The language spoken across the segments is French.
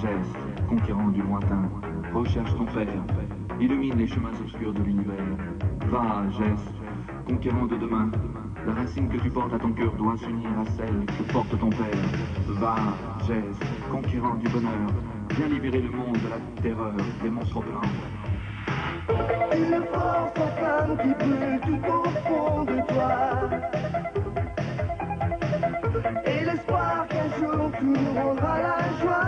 Geste, conquérant du lointain, recherche ton père, illumine les chemins obscurs de l'univers. Va, Geste, conquérant de demain, la racine que tu portes à ton cœur doit s'unir à celle que porte ton père. Va, Geste, conquérant du bonheur, viens libérer le monde de la terreur des monstres blancs. Une force en flamme qui brûle tout au fond de toi. Et l'espoir qu'un jour tout nous rendra la joie.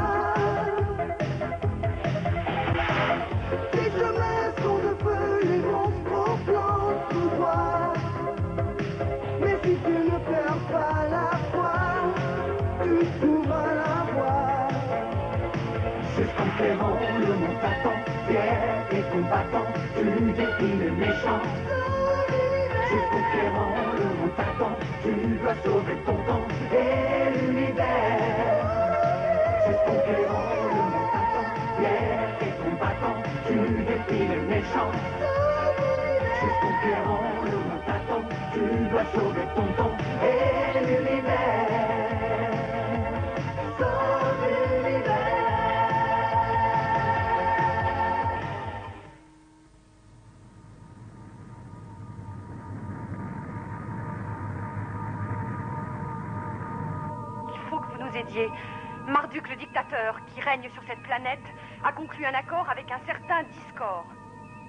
Les chemins sont de feu, les monstres au plan tout droit. Mais si tu ne perds pas la foi, tu trouveras la voie. C'est ce conquérant, le monde t'attend, fier et combattant, tu défies les méchants. C'est ce conquérant, le monde t'attend, tu dois sauver ton temps et l'univers. C'est ce conquérant, le monde t'attend, fier et combattant, tu défies les méchants. C'est ce conquérant, le monde t'attend, tu dois sauver ton temps et l'univers. Sauve l'univers. Aidiez. Marduk, le dictateur, qui règne sur cette planète, a conclu un accord avec un certain Discord.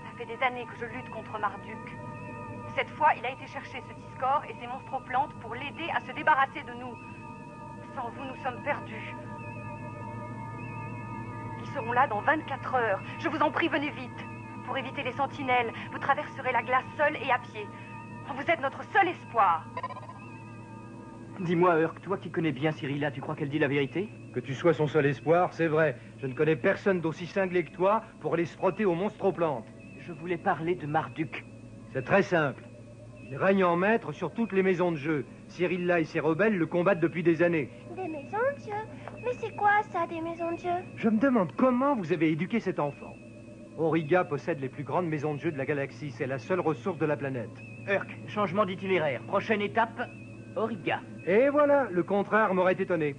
Ça fait des années que je lutte contre Marduk. Cette fois, il a été chercher ce Discord et ses monstroplantes pour l'aider à se débarrasser de nous. Sans vous, nous sommes perdus. Ils seront là dans 24 heures. Je vous en prie, venez vite. Pour éviter les sentinelles, vous traverserez la glace seul et à pied. Vous êtes notre seul espoir. Dis-moi, Urk, toi qui connais bien Cyrilla, tu crois qu'elle dit la vérité? Que tu sois son seul espoir, c'est vrai. Je ne connais personne d'aussi cinglé que toi pour aller se frotter aux monstroplantes. Je voulais parler de Marduk. C'est très simple. Il règne en maître sur toutes les maisons de jeu. Cyrilla et ses rebelles le combattent depuis des années. Des maisons de jeu? Mais c'est quoi ça, des maisons de jeu? Je me demande comment vous avez éduqué cet enfant. Auriga possède les plus grandes maisons de jeu de la galaxie. C'est la seule ressource de la planète. Urk, changement d'itinéraire. Prochaine étape, Auriga. Et voilà, le contraire m'aurait étonné.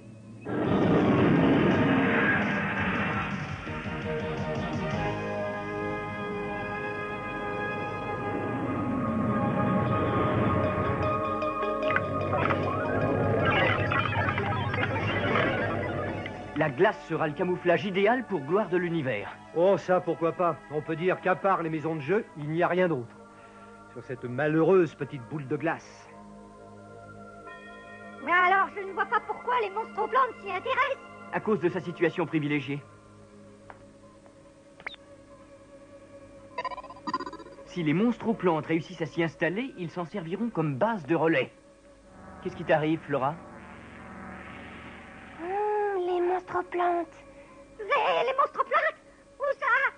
La glace sera le camouflage idéal pour gloire de l'univers. Oh, ça, pourquoi pas. On peut dire qu'à part les maisons de jeu, il n'y a rien d'autre. Sur cette malheureuse petite boule de glace. Mais alors, je ne vois pas pourquoi les monstroplantes s'y intéressent. À cause de sa situation privilégiée. Si les monstroplantes réussissent à s'y installer, ils s'en serviront comme base de relais. Qu'est-ce qui t'arrive, Flora? Les monstroplantes. Les monstroplantes? Où ça?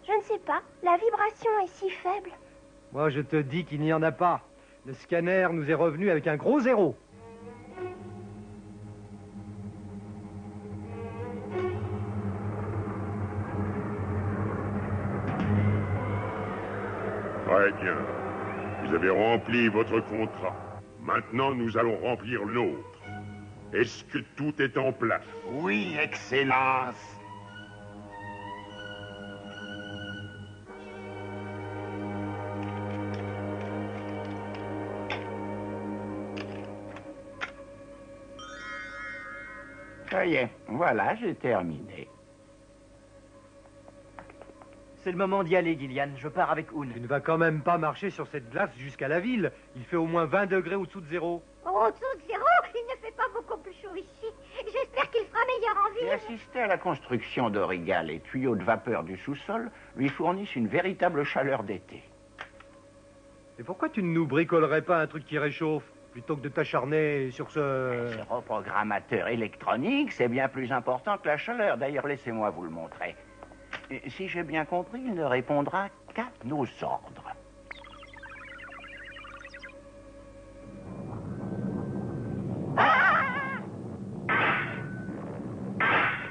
Je ne sais pas. La vibration est si faible. Moi, je te dis qu'il n'y en a pas. Le scanner nous est revenu avec un gros zéro. Très bien. Vous avez rempli votre contrat. Maintenant, nous allons remplir le nôtre. Est-ce que tout est en place? Oui, Excellence. Ça y est, voilà, j'ai terminé. C'est le moment d'y aller, Gillian. Je pars avec Oun. Tu ne vas quand même pas marcher sur cette glace jusqu'à la ville. Il fait au moins 20 degrés au-dessous de zéro. Au-dessous de zéro, il ne fait pas beaucoup plus chaud ici. J'espère qu'il fera meilleur en J'ai ville. assisté à la construction d'Auriga. Les tuyaux de vapeur du sous-sol lui fournissent une véritable chaleur d'été. Et pourquoi tu ne nous bricolerais pas un truc qui réchauffe plutôt que de t'acharner sur ce... Ce reprogrammateur électronique, c'est bien plus important que la chaleur. D'ailleurs, laissez-moi vous le montrer. Et si j'ai bien compris, il ne répondra qu'à nos ordres.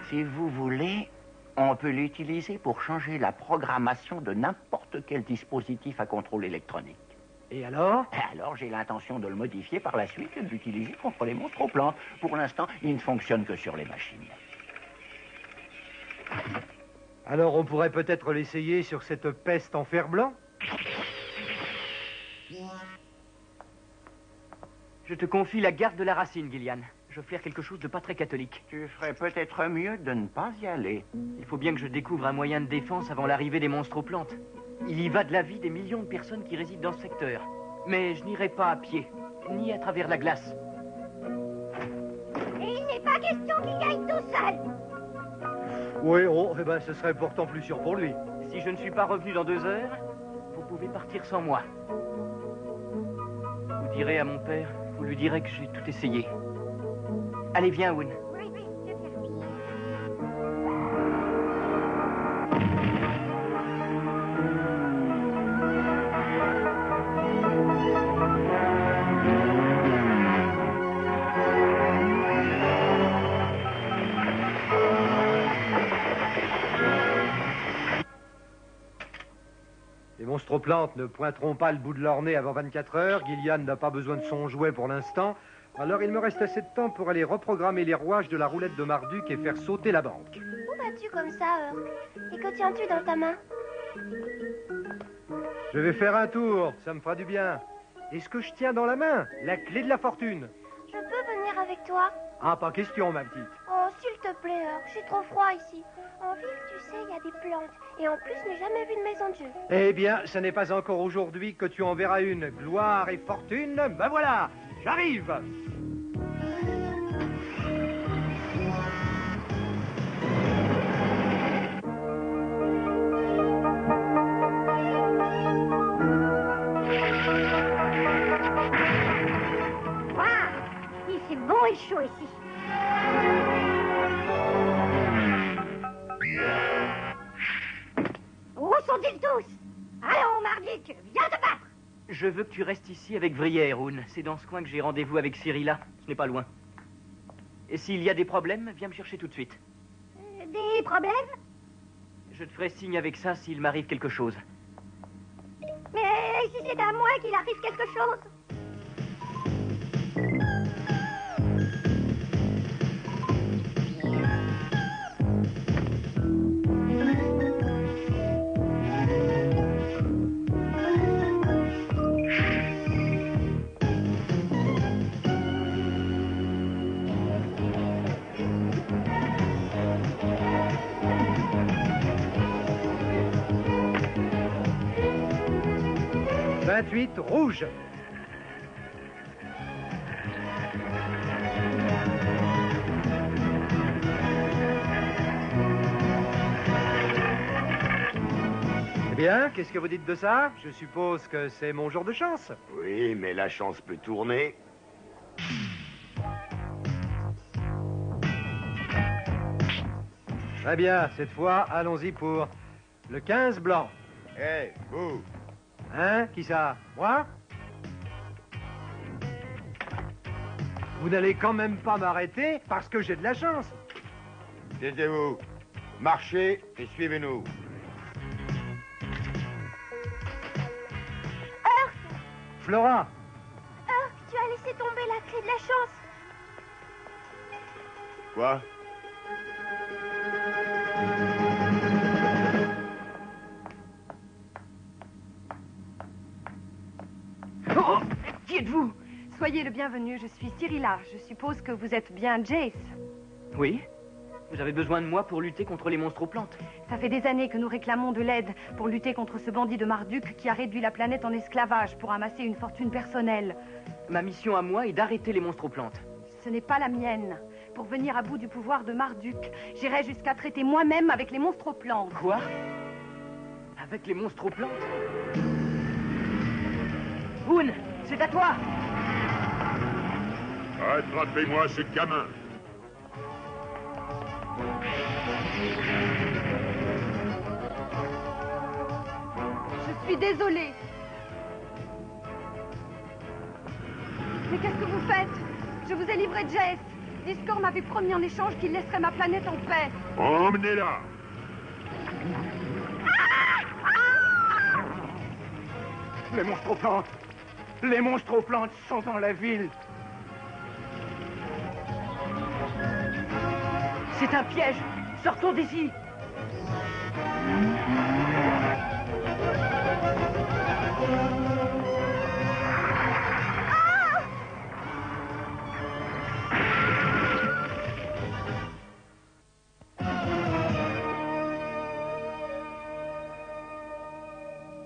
Si vous voulez, on peut l'utiliser pour changer la programmation de n'importe quel dispositif à contrôle électronique. Et alors? Alors, j'ai l'intention de le modifier par la suite et de l'utiliser contre les monstroplantes. Pour l'instant, il ne fonctionne que sur les machines. Alors on pourrait peut-être l'essayer sur cette peste en fer blanc? Je te confie la garde de la racine, Gillian. Je veux faire quelque chose de pas très catholique. Tu ferais peut-être mieux de ne pas y aller. Il faut bien que je découvre un moyen de défense avant l'arrivée des monstres aux plantes. Il y va de la vie des millions de personnes qui résident dans ce secteur. Mais je n'irai pas à pied, ni à travers la glace. Et il n'est pas question qu'il gagne tout seul. Oui, oh, eh ben ce serait pourtant plus sûr pour lui. Si je ne suis pas revenu dans 2 heures, vous pouvez partir sans moi. Vous direz à mon père, vous lui direz que j'ai tout essayé. Allez, viens, Owen. Oui, oui, je viens. Les monstroplantes ne pointeront pas le bout de leur nez avant 24 heures. Gillian n'a pas besoin de son jouet pour l'instant. Alors il me reste assez de temps pour aller reprogrammer les rouages de la roulette de Marduk et faire sauter la banque. Où vas-tu comme ça, Urk? Et que tiens-tu dans ta main? Je vais faire un tour, ça me fera du bien. Et ce que je tiens dans la main, la clé de la fortune. Je peux venir avec toi? Ah, pas question, ma petite. Oh, s'il te plaît, Urk, j'ai trop froid ici. En ville, tu sais, il y a des plantes. Et en plus, je n'ai jamais vu de maison de jeu. Eh bien, ce n'est pas encore aujourd'hui que tu en verras une. Gloire et fortune, ben voilà, j'arrive. Il fait bon et chaud ici. Où sont-ils tous? Allons, Marduk, viens te battre. Je veux que tu restes ici avec Vrier, Owen. C'est dans ce coin que j'ai rendez-vous avec Cyrilla. Ce n'est pas loin. Et s'il y a des problèmes, viens me chercher tout de suite. Des problèmes? Je te ferai signe avec ça s'il m'arrive quelque chose. Mais si c'est à moi qu'il arrive quelque chose? « 28, rouge. Eh bien, qu'est-ce que vous dites de ça? Je suppose que c'est mon jour de chance. Oui, mais la chance peut tourner. Très bien, cette fois, allons-y pour le 15 blanc. Eh, vous! Hein? Qui ça? Moi? Vous n'allez quand même pas m'arrêter parce que j'ai de la chance. Taisez-vous. Marchez et suivez-nous. Urk, Flora, Urk, tu as laissé tomber la clé de la chance. Quoi? Oh, qui êtes-vous? Soyez le bienvenu, je suis Cyrilla. Je suppose que vous êtes bien Jace. Oui. Vous avez besoin de moi pour lutter contre les monstres aux plantes. Ça fait des années que nous réclamons de l'aide pour lutter contre ce bandit de Marduk qui a réduit la planète en esclavage pour amasser une fortune personnelle. Ma mission à moi est d'arrêter les monstres aux plantes. Ce n'est pas la mienne. Pour venir à bout du pouvoir de Marduk, j'irai jusqu'à traiter moi-même avec les monstres aux plantes. Quoi? Avec les monstres aux plantes? Owen, c'est à toi! Attrapez-moi ce gamin. Je suis désolée. Mais qu'est-ce que vous faites? Je vous ai livré Jace. Discord m'avait promis en échange qu'il laisserait ma planète en paix. Emmenez-la. Les monstres aux plantes! Les monstres aux plantes sont dans la ville! C'est un piège! Sortons d'ici!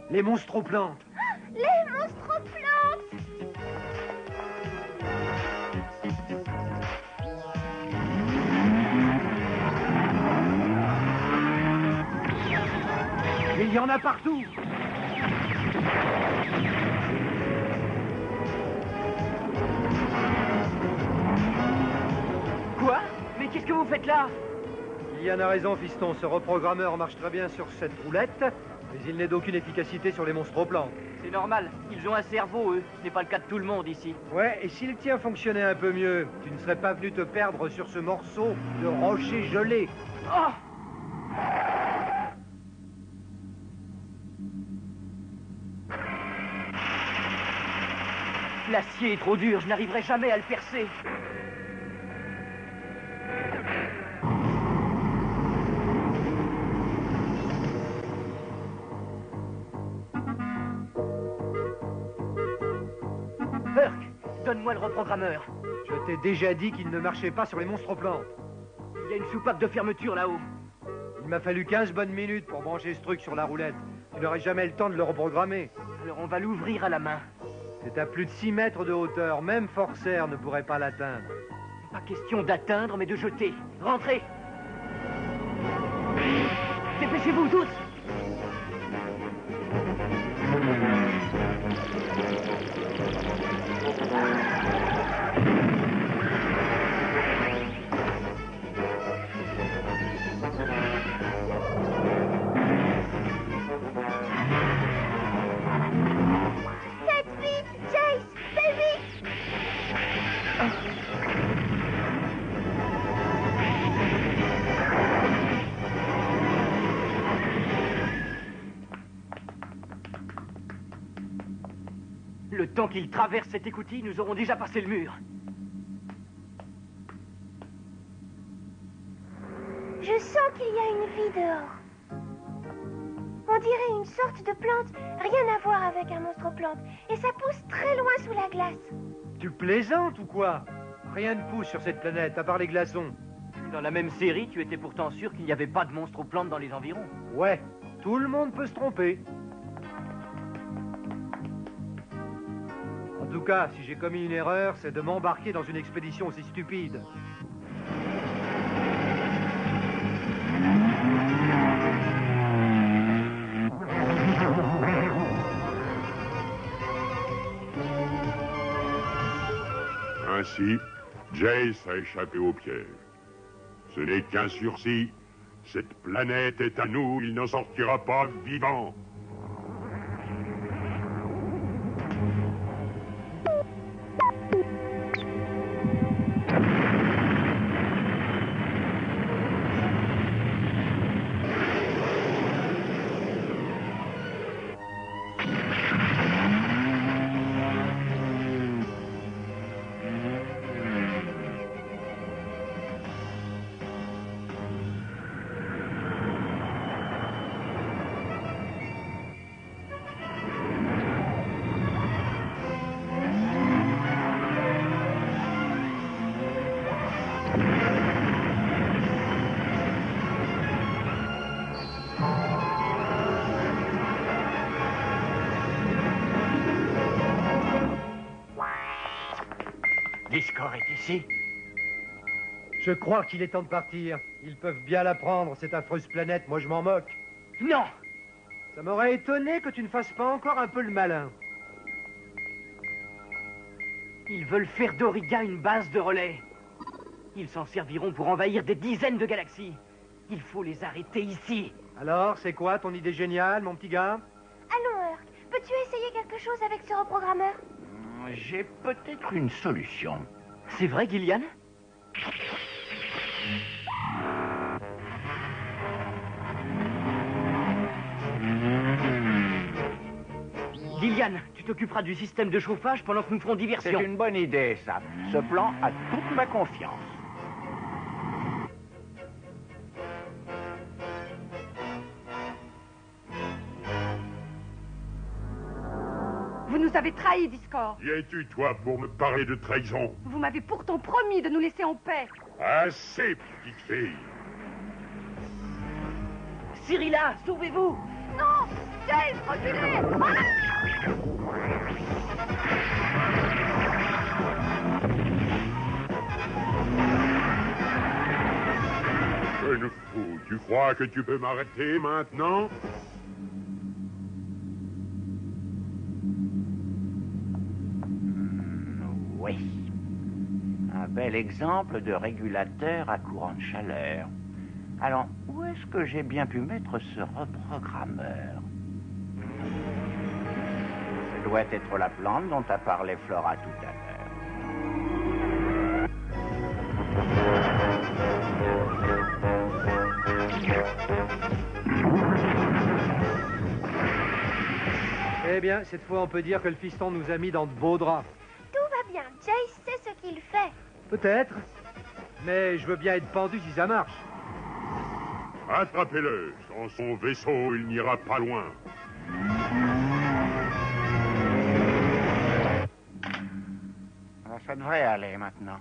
Les monstroplantes. Les monstroplantes! Il y en a partout. Quoi? Mais qu'est-ce que vous faites là? Gillian a raison, fiston. Ce reprogrammeur marche très bien sur cette roulette, mais il n'est d'aucune efficacité sur les monstroplantes. C'est normal, ils ont un cerveau, eux. Ce n'est pas le cas de tout le monde ici. Ouais, et si le tien fonctionnait un peu mieux, tu ne serais pas venu te perdre sur ce morceau de rocher gelé. Oh! L'acier est trop dur, je n'arriverai jamais à le percer. Burke, donne-moi le reprogrammeur. Je t'ai déjà dit qu'il ne marchait pas sur les monstroplantes. Il y a une soupape de fermeture là-haut. Il m'a fallu 15 bonnes minutes pour brancher ce truc sur la roulette. Tu n'aurais jamais le temps de le reprogrammer. Alors on va l'ouvrir à la main. C'est à plus de 6 mètres de hauteur. Même Forcer ne pourrait pas l'atteindre. Pas question d'atteindre, mais de jeter. Rentrez! Dépêchez-vous tous! Le temps qu'il traverse cette écoutille, nous aurons déjà passé le mur. Je sens qu'il y a une vie dehors. On dirait une sorte de plante, rien à voir avec un monstre-plante. Et ça pousse très loin sous la glace. Tu plaisantes ou quoi? Rien ne pousse sur cette planète, à part les glaçons. Dans la même série, tu étais pourtant sûr qu'il n'y avait pas de monstres aux plantes dans les environs. Ouais, tout le monde peut se tromper. En tout cas, si j'ai commis une erreur, c'est de m'embarquer dans une expédition aussi stupide. Ainsi, Jace a échappé au piège. Ce n'est qu'un sursis. Cette planète est à nous, il n'en sortira pas vivant. Discord est ici. Je crois qu'il est temps de partir. Ils peuvent bien la prendre, cette affreuse planète. Moi, je m'en moque. Non! Ça m'aurait étonné que tu ne fasses pas encore un peu le malin. Ils veulent faire d'Auriga une base de relais. Ils s'en serviront pour envahir des dizaines de galaxies. Il faut les arrêter ici. Alors, c'est quoi ton idée géniale, mon petit gars? Allons, Herc, peux-tu essayer quelque chose avec ce reprogrammeur? J'ai peut-être une solution. C'est vrai, Gillian? Gillian, tu t'occuperas du système de chauffage pendant que nous ferons diversion. C'est une bonne idée, ça. Ce plan a toute ma confiance. avez trahi, Discord. Qui es-tu, toi, pour me parler de trahison? Vous m'avez pourtant promis de nous laisser en paix. Assez, petite fille. Cyrilla, sauvez-vous! Non! Jace, reculez! Jeune fou, tu crois que tu peux m'arrêter maintenant? Oui. Un bel exemple de régulateur à courant de chaleur. Alors, où est-ce que j'ai bien pu mettre ce reprogrammeur? Ce doit être la plante dont a parlé Flora tout à l'heure. Eh bien, cette fois, on peut dire que le fiston nous a mis dans de beaux draps. Tout va bien. Jace sait ce qu'il fait. Peut-être. Mais je veux bien être pendu si ça marche. Attrapez-le. Sans son vaisseau, il n'ira pas loin. Alors, ça devrait aller maintenant.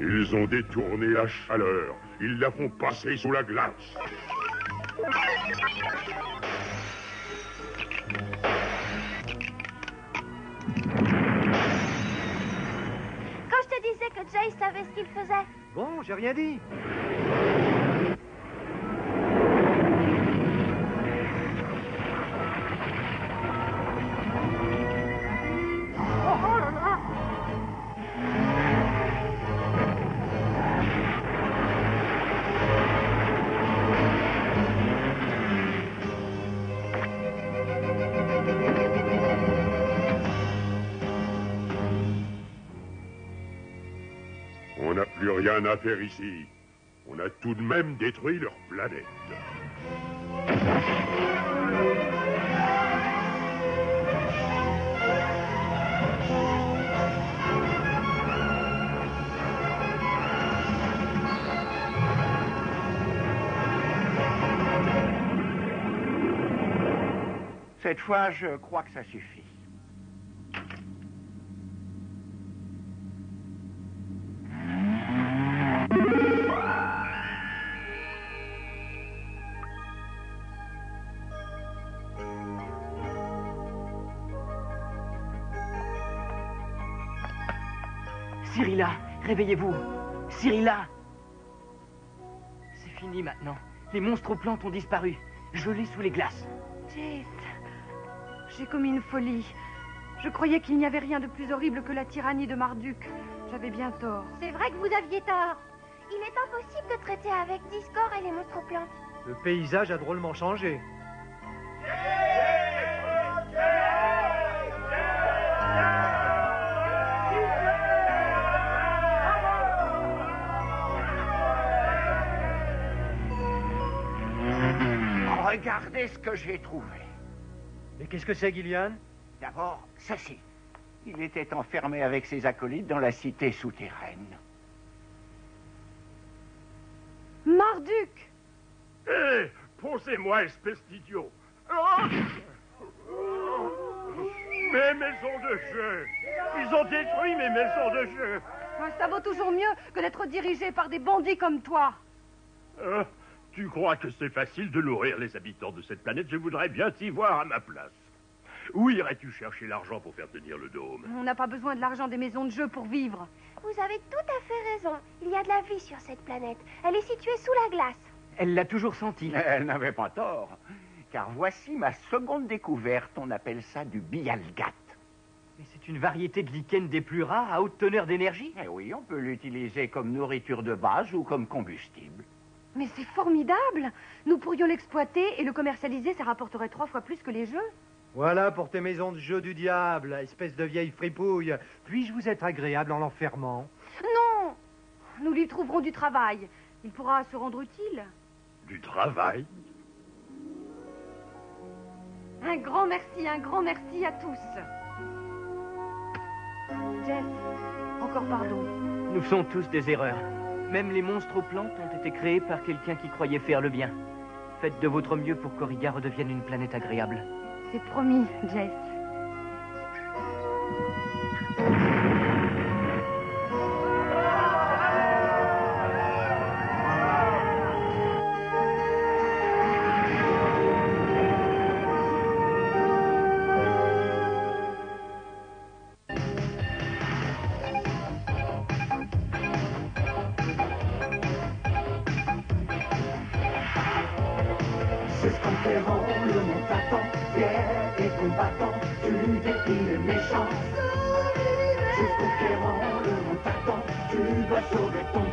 Ils ont détourné la chaleur. Ils la font passer sous la glace. Quand je te disais que Jace savait ce qu'il faisait. Bon, j'ai rien dit. On n'a plus rien à faire ici. On a tout de même détruit leur planète. Cette fois, je crois que ça suffit. Cyrilla, réveillez-vous. Cyrilla. C'est fini maintenant. Les monstres plantes ont disparu. Gelés sous les glaces. Jace, j'ai commis une folie. Je croyais qu'il n'y avait rien de plus horrible que la tyrannie de Marduk. J'avais bien tort. C'est vrai que vous aviez tort. Il est impossible de traiter avec Discord et les monstres plantes. Le paysage a drôlement changé. Regardez ce que j'ai trouvé. Et qu'est-ce que c'est, Gillian? D'abord, ceci. Il était enfermé avec ses acolytes dans la cité souterraine. Marduk! Hé, posez-moi, espèce d'idiot. Oh, mes maisons de jeu. Ils ont détruit mes maisons de jeu. Ça vaut toujours mieux que d'être dirigé par des bandits comme toi. Tu crois que c'est facile de nourrir les habitants de cette planète? Je voudrais bien t'y voir à ma place. Où irais-tu chercher l'argent pour faire tenir le dôme? On n'a pas besoin de l'argent des maisons de jeu pour vivre. Vous avez tout à fait raison. Il y a de la vie sur cette planète. Elle est située sous la glace. Elle l'a toujours senti. Elle n'avait pas tort. Car voici ma seconde découverte. On appelle ça du bialgate. Mais c'est une variété de lichen des plus rares à haute teneur d'énergie. Eh oui, on peut l'utiliser comme nourriture de base ou comme combustible. Mais c'est formidable. Nous pourrions l'exploiter et le commercialiser. Ça rapporterait 3 fois plus que les jeux. Voilà pour tes maisons de jeu du diable, espèce de vieille fripouille. Puis-je vous être agréable en l'enfermant? Non! Nous lui trouverons du travail. Il pourra se rendre utile. Du travail? Un grand merci à tous. Jess, encore pardon. Nous faisons tous des erreurs. Même les monstroplantes ont été créés par quelqu'un qui croyait faire le bien. Faites de votre mieux pour qu'Auriga redevienne une planète agréable. C'est promis, Jess. C'est ce conquérant, le monde t'attend, fier et combattant, tu défies les méchants. C'est ce conquérant, le monde t'attend, tu dois sauver ton